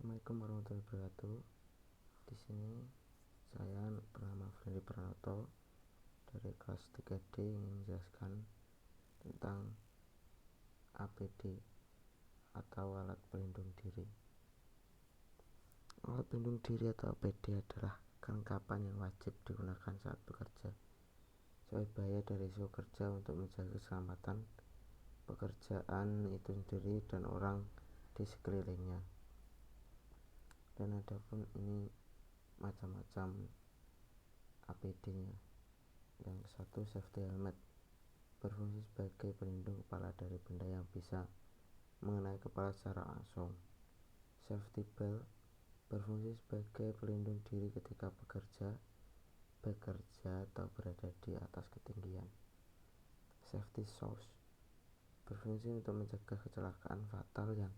Assalamualaikum warahmatullahi wabarakatuh. Di sini saya bernama Freddy Pranoto dari kelas 3D ingin menjelaskan tentang APD atau alat pelindung diri. Alat pelindung diri atau APD adalah kelengkapan yang wajib digunakan saat bekerja sebagai bahaya dari risiko kerja untuk menjaga keselamatan pekerjaan itu sendiri dan orang di sekelilingnya. Dan adapun ini macam-macam APD-nya. Yang satu, safety helmet, berfungsi sebagai pelindung kepala dari benda yang bisa mengenai kepala secara langsung. Safety belt, berfungsi sebagai pelindung diri ketika bekerja atau berada di atas ketinggian. Safety shoes, berfungsi untuk mencegah kecelakaan fatal yang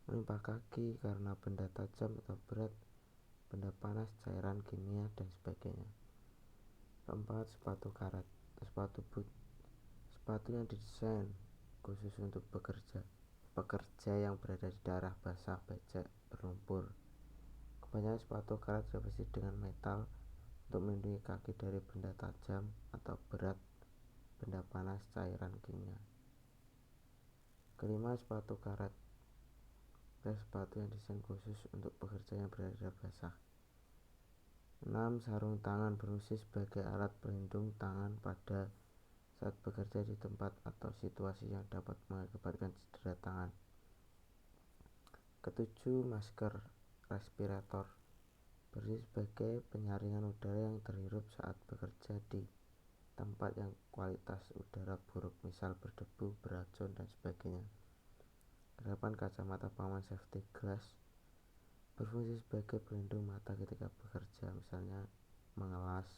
menimpa kaki karena benda tajam atau berat, benda panas, cairan kimia, dan sebagainya. Keempat, sepatu karet atau sepatu boot, sepatu yang didesain khusus untuk pekerja yang berada di daerah basah, becek, berlumpur. Kebanyakan sepatu karet dilapisi dengan metal untuk melindungi kaki dari benda tajam atau berat, benda panas, cairan kimia. Kelima, sepatu karet adalah sepatu yang didesain khusus untuk pekerja yang berada di daerah basah. 6. Sarung tangan, berfungsi sebagai alat pelindung tangan pada saat bekerja di tempat atau situasi yang dapat mengakibatkan cedera tangan. Ketujuh, masker respirator, berfungsi sebagai penyaringan udara yang terhirup saat bekerja di tempat yang kualitas udara buruk, misal berdebu, beracun, dan sebagainya. Kedelapan, kacamata pengaman safety glass, berfungsi sebagai pelindung mata ketika bekerja, misalnya mengelas.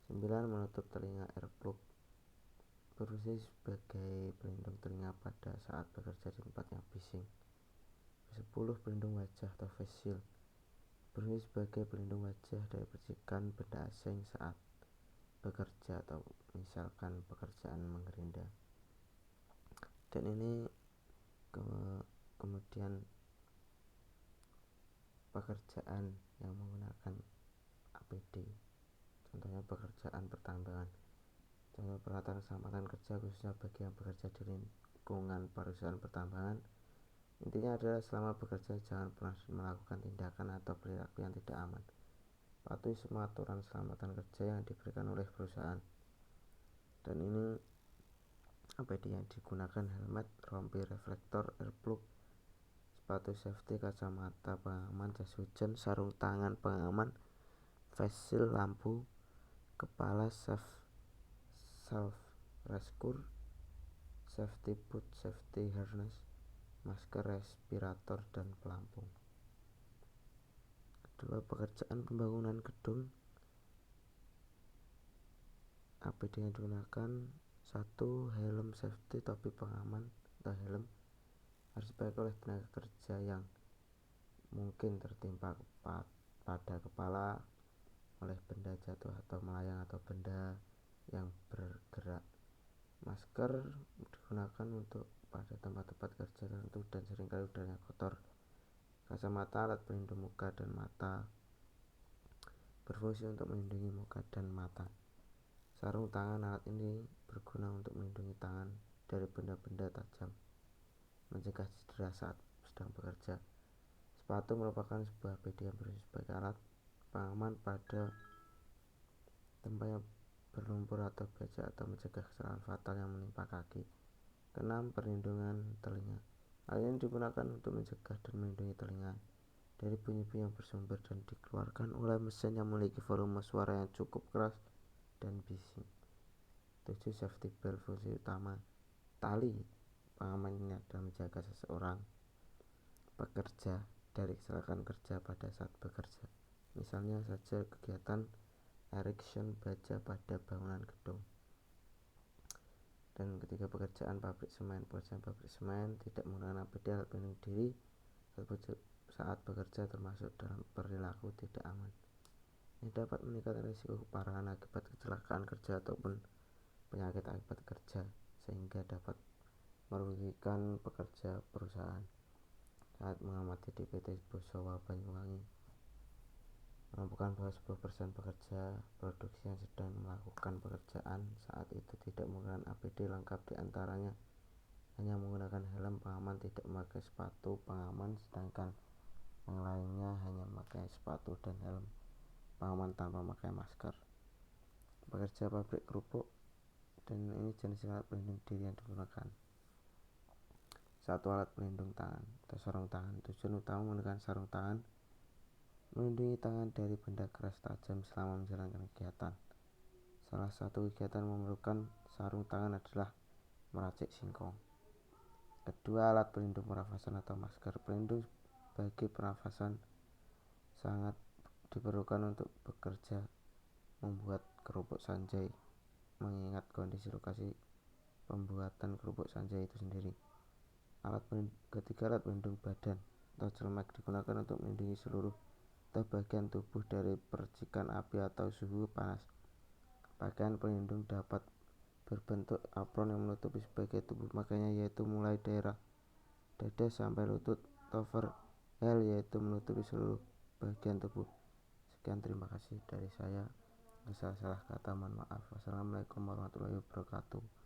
9. Menutup telinga earplug, berfungsi sebagai pelindung telinga pada saat bekerja di tempat yang bising. 10. Pelindung wajah atau face shield, berfungsi sebagai pelindung wajah dari percikan benda asing saat bekerja atau misalkan pekerjaan mengerinda. Dan ini kemudian pekerjaan yang menggunakan APD, contohnya pekerjaan pertambangan. Contoh peralatan keselamatan kerja khususnya bagi yang bekerja di lingkungan perusahaan pertambangan. Intinya adalah selama bekerja jangan pernah melakukan tindakan atau perilaku yang tidak aman. Patuhi semua aturan keselamatan kerja yang diberikan oleh perusahaan. Dan ini APD yang digunakan: helmet, rompi reflektor, earplug, sepatu safety, kacamata pengaman, jas hujan, sarung tangan pengaman, face shield, lampu kepala, self rescue, safety boot, safety harness, masker respirator, dan pelampung. Kedua, pekerjaan pembangunan gedung. APD yang digunakan: 1. Helm safety, topi pengaman atau helm, harus dipakai oleh tenaga kerja yang mungkin tertimpa pada kepala oleh benda jatuh atau melayang atau benda yang bergerak. Masker digunakan untuk pada tempat-tempat kerja tertentu dan seringkali udaranya kotor. Kacamata, alat pelindung muka dan mata, berfungsi untuk melindungi muka dan mata. Sarung tangan, alat ini berguna untuk melindungi tangan dari benda-benda tajam, mencegah cedera saat sedang bekerja. Sepatu merupakan sebuah APD yang berfungsi sebagai alat pengaman pada tempat yang berlumpur atau becek atau mencegah kecelakaan fatal yang menimpa kaki. Keenam, perlindungan telinga. Hal ini digunakan untuk mencegah dan melindungi telinga dari bunyi-bunyi yang bersumber dan dikeluarkan oleh mesin yang memiliki volume suara yang cukup keras dan bising. 7. Safety belt, fungsi utama tali pengaman ini adalah menjaga seseorang pekerja dari kecelakaan kerja pada saat bekerja, misalnya saja kegiatan erection baja pada bangunan gedung. Dan ketika pekerjaan pabrik semen tidak menggunakan APD, alat pelindung diri, saat bekerja termasuk dalam perilaku tidak aman. Ini dapat meningkatkan risiko keparahan akibat kecelakaan kerja ataupun penyakit akibat kerja, sehingga dapat merugikan pekerja perusahaan. saat mengamati di PT Bosowa Banyuwangi menemukan bahwa 10% pekerja produksi yang sedang melakukan pekerjaan saat itu tidak menggunakan APD lengkap, diantaranya hanya menggunakan helm pengaman, tidak memakai sepatu pengaman, sedangkan yang lainnya hanya memakai sepatu dan helm pengaman tanpa memakai masker. Pekerja pabrik kerupuk, dan ini jenis alat pelindung diri yang digunakan. 1. Alat pelindung tangan atau sarung tangan. Tujuan utama menggunakan sarung tangan melindungi tangan dari benda keras tajam selama menjalankan kegiatan. Salah satu kegiatan memerlukan sarung tangan adalah meracik singkong. Kedua, alat pelindung pernafasan atau masker. Pelindung bagi pernafasan sangat diperlukan untuk bekerja membuat kerupuk sanjay, mengingat kondisi lokasi pembuatan kerupuk sanjay itu sendiri. Ketiga, alat pelindung badan atau celemek digunakan untuk melindungi seluruh atau bagian tubuh dari percikan api atau suhu panas. Pakaian pelindung dapat berbentuk apron yang menutupi sebagai tubuh pakainya, yaitu mulai daerah dada sampai lutut, tover L yaitu menutupi seluruh bagian tubuh. Sekian, terima kasih dari saya. Salah kata mohon maaf. Wassalamualaikum warahmatullahi wabarakatuh.